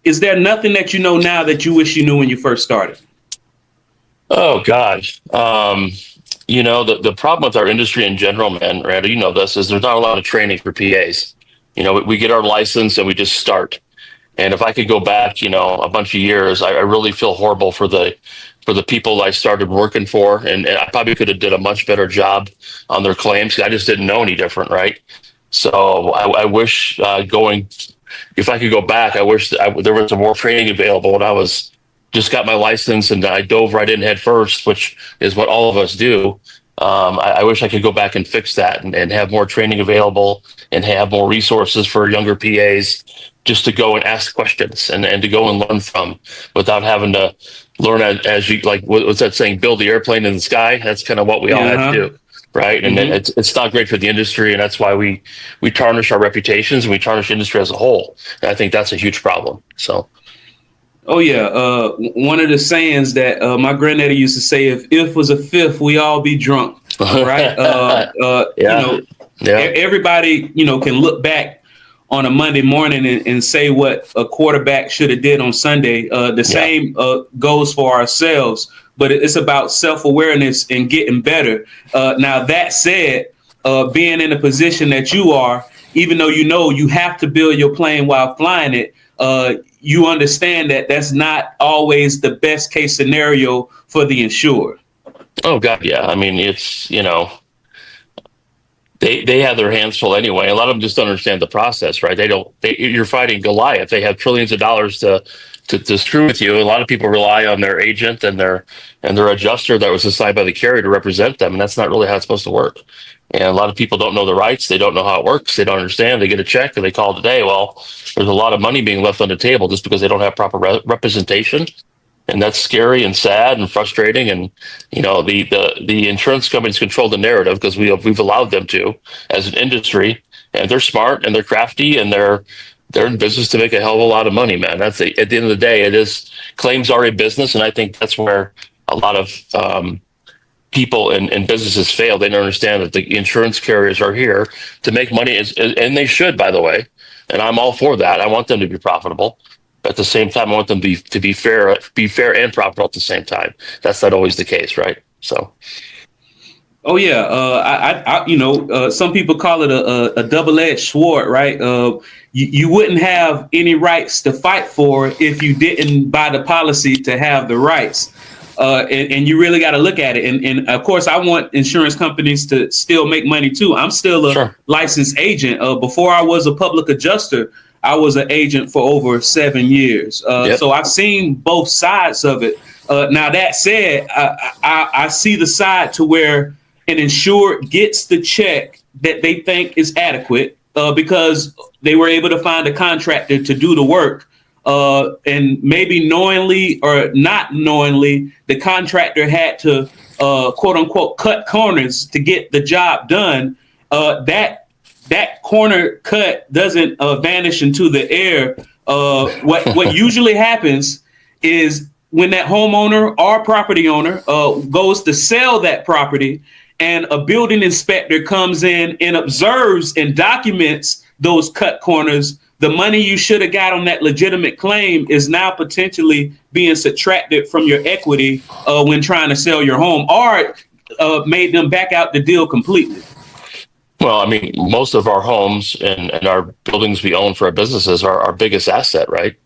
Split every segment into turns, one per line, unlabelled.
Is there nothing that you know now that you wish you knew when you first started?
Oh gosh. The problem with our industry in general, man, Randy, you know this, is there's not a lot of training for PAs. We get our license and we just start. And if I could go back, a bunch of years, I really feel horrible for the people I started working for, and I probably could have did a much better job on their claims. 'Cause I just didn't know any different, right? So I wish if I could go back, I wish there was some more training available when I was just got my license and I dove right in head first, which is what all of us do. I wish I could go back and fix that and have more training available and have more resources for younger PAs just to go and ask questions and to go and learn from without having to learn as you like, what's that saying, build the airplane in the sky? That's kind of what we all had to do. Right. And it's not great for the industry. And that's why we tarnish our reputations and we tarnish industry as a whole. And I think that's a huge problem. So.
Oh yeah, one of the sayings that my granddaddy used to say: "If was a fifth, we all be drunk." Right?
Yeah.
Everybody can look back on a Monday morning and say what a quarterback should have did on Sunday. The same goes for ourselves, but it's about self-awareness and getting better. Now that said, being in a position that you are, even though you have to build your plane while flying it. You understand that that's not always the best case scenario for the insured.
Oh God, yeah. I mean, it's they have their hands full anyway. A lot of them just don't understand the process, right? You're fighting Goliath. They have trillions of dollars to screw with you. A lot of people rely on their agent and their adjuster that was assigned by the carrier to represent them, and that's not really how it's supposed to work. And a lot of people don't know the rights. They don't know how it works. They don't understand. They get a check and they call today. Well, there's a lot of money being left on the table just because they don't have proper representation. And that's scary and sad and frustrating. And, the insurance companies control the narrative because we've allowed them to as an industry. And they're smart and they're crafty and they're in business to make a hell of a lot of money, man. At the end of the day, claims are a business. And I think that's where a lot of, people and businesses fail. They don't understand that the insurance carriers are here to make money, and they should, by the way. And I'm all for that. I want them to be profitable. At the same time, I want them to be fair and profitable at the same time. That's not always the case, right? So.
Oh yeah, some people call it a double-edged sword, right? You wouldn't have any rights to fight for if you didn't buy the policy to have the rights. And you really got to look at it. And of course, I want insurance companies to still make money, too. I'm still a licensed agent. Before I was a public adjuster, I was an agent for over 7 years. So I've seen both sides of it. Now, that said, I see the side to where an insured gets the check that they think is adequate because they were able to find a contractor to do the work. And maybe knowingly or not knowingly, the contractor had to, quote unquote, cut corners to get the job done. That corner cut doesn't vanish into the air. What usually happens is when that homeowner or property owner goes to sell that property and a building inspector comes in and observes and documents those cut corners, the money you should have got on that legitimate claim is now potentially being subtracted from your equity when trying to sell your home, or made them back out the deal completely.
Well, I mean, most of our homes and our buildings we own for our businesses are our biggest asset, right?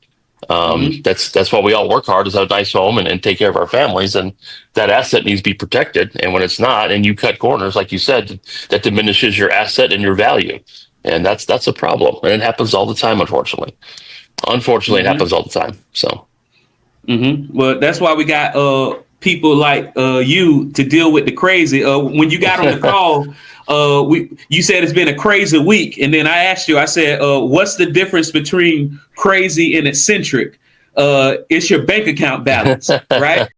That's why we all work hard, is have a nice home and take care of our families, and that asset needs to be protected. And when it's not, and you cut corners, like you said, that diminishes your asset and your value. And that's a problem. And it happens all the time, unfortunately. It happens all the time. So.
Well, that's why we got people like you to deal with the crazy. When you got on the call, you said it's been a crazy week. And then I asked you, I said, what's the difference between crazy and eccentric? It's your bank account balance, right?